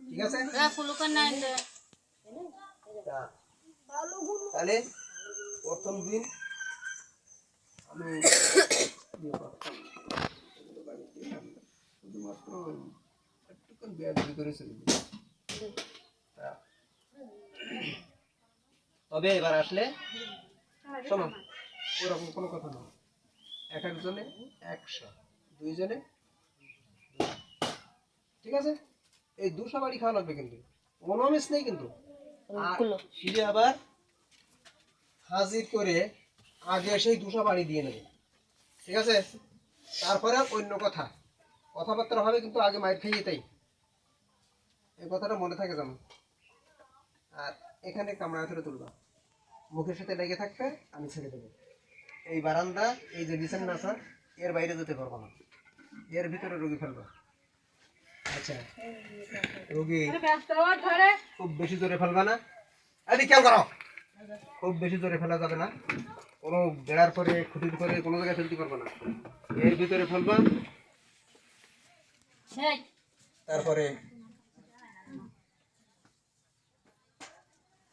ঠিক আছে তাহলে প্রথম দিন আমি শুধুমাত্র একটুখানি বেয়াদবি করে চলে যাই। তবে এবার আসলে শোনো, ওরকম কোনো কথা না। এক একজনে 100, দুইজনে, ঠিক আছে? এই 200 বাড়ি খাওয়া লাগবে কিন্তু, কোনো মিস নেই কিন্তু। আর ফিরে আবার হাজির করে আগে সেই 200 বাড়ি দিয়ে নেবে, ঠিক আছে? তারপরে অন্য কথা কথাবার্তা হবে, কিন্তু আগে মাইর খাইয়ে তাই, এই কথাটা মনে থাকে যেন। আর এখানে কামড়া ধরে তুলবা, মুখের সাথে লেগে থাকবে, আমি ছেড়ে দেবো। এই বারান্দা, এই যে বিছানা আছে, এর বাইরে যেতে পারবো না, এর ভিতরে রোগী ফেলবা। আচ্ছা, রোগী খুব বেশি জোরে ফেলবা না। আরে খেয়াল করো, খুব বেশি জোরে ফেলা যাবে না, কোনো বেড়ার পরে খুঁটির পরে কোনো জায়গায় ফেলতে পারবো না, এর ভিতরে ফেলবা। তারপরে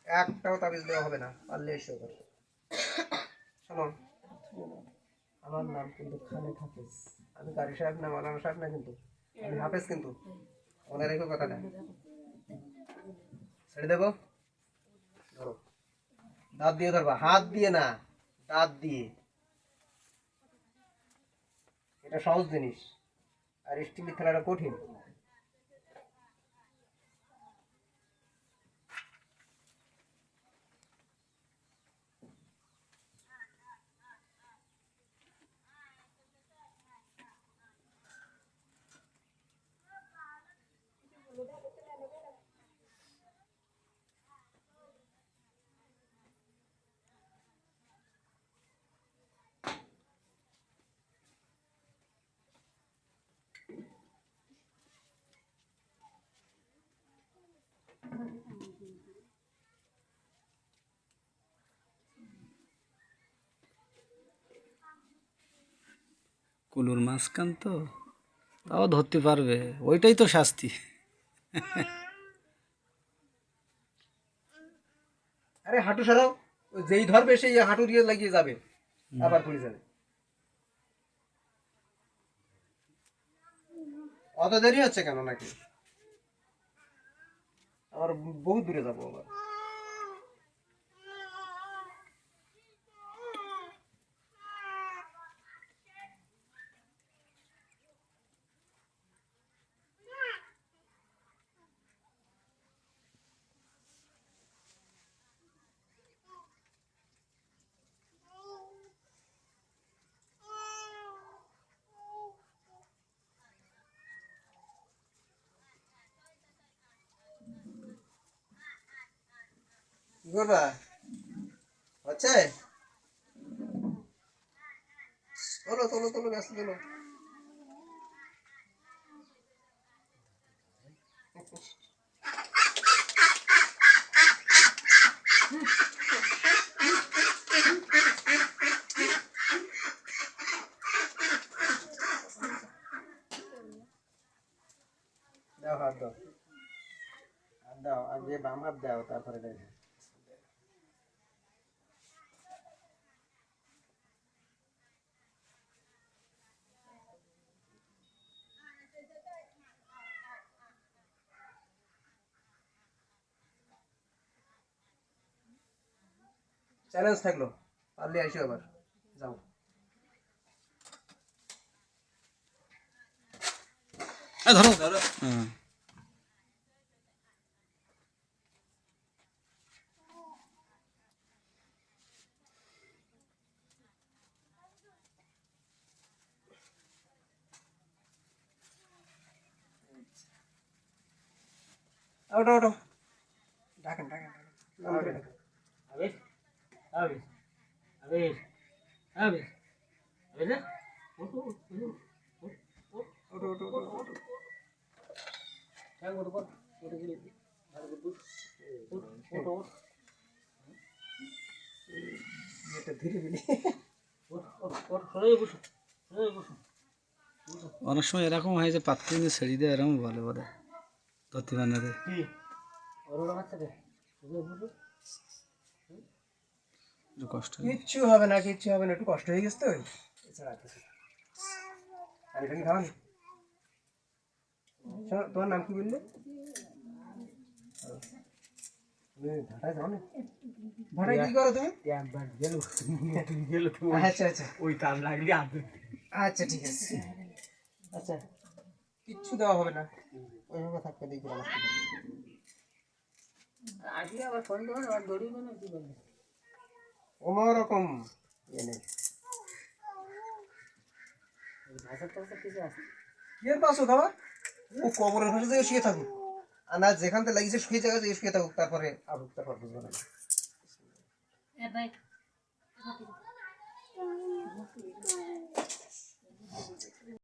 একটাও তাবিজ দেওয়া হবে না, পারলে এসে শোনো, আমার নাম কিন্তু খালেক হাফেজ, আমি কারি সাহেব না, মালানা সাহেব না, কিন্তু আমি হাফেজ, কিন্তু মনে রেখো কথাটা। ছেড়ে দেবো, ধরো, দাঁত দিয়ে ধরবা, হাত দিয়ে না, দাঁত দিয়ে। এটা সহজ জিনিস, আর স্টিলের খেলাটা কঠিন। কুলুর মাঝখান তো তাও ধরতে পারবে, ওইটাই তো শাস্তি। আরে হাঁটু সরাও, ওই যেই ধরবে সেই হাঁটু দিয়ে লাগিয়ে যাবে, আবার পড়ে যাবে। অত দেরি হচ্ছে কেন নাকি? আমার বহু দূরে যাবো আবার। কি করবা? হচ্ছে, তোলো তোলো তোলো, ব্যস্ত তোলো। দাও হাত দাও, হাত দাও, আগে বাম হাত দাও, তারপরে দেখো। চ্যালেঞ্জ থাকলো, পারলে আসো আবার, যাও। ধরো ধরো, হ্যাঁ। ওটো ওটো, ডাকেন ডাকেন ডাকেন। Abis, abis, abis, abis, abis ya? ওটো ওটো ওটো ওটো, Yang udah kok, udah gini, harus berdua, udah, এটা ধীরে ধীরে। সরে বসো, সরে বসো। অনেক সময় এরকম হয় যে পাত্র ছেড়ে দেয়, এরকম বলে বলে। ধরতে পারে না রে। কি ওরা বাচ্চা দে বুঝো একটু কষ্ট হয়। কিচ্ছু হবে না, কিচ্ছু হবে না, একটু কষ্ট হয়ে গেছে তো এছাড়া কিছু না। পানি টানি খাওয়ান। শোনো, তোমার নাম কি বললে? তুমি ভাটায় যাও না? ভাটায় কি করো তুমি? একবার গেল তো আচ্ছা আচ্ছা ওই কাম লাগলি আচ্ছা, ঠিক আছে। আচ্ছা, কিচ্ছু দেওয়া হবে না, ওইভাবে থাকতে দেখি আমার কি হবে। আসলে আবার ফোন দেবেন আবার দৌড়িয়ে না কি বলবে কোনোরকম ইয়ে নেই। ভাষা টাষা কিছু আছে কি আর পাচ্ছ খাবার? ও কবরের পাশে থেকে শুয়ে থাকুক, আর না যেখান থেকে লাগিয়েছে শুয়ে জায়গা থেকে শুয়ে থাকুক, তারপরে আরো তারপর বুঝবে না।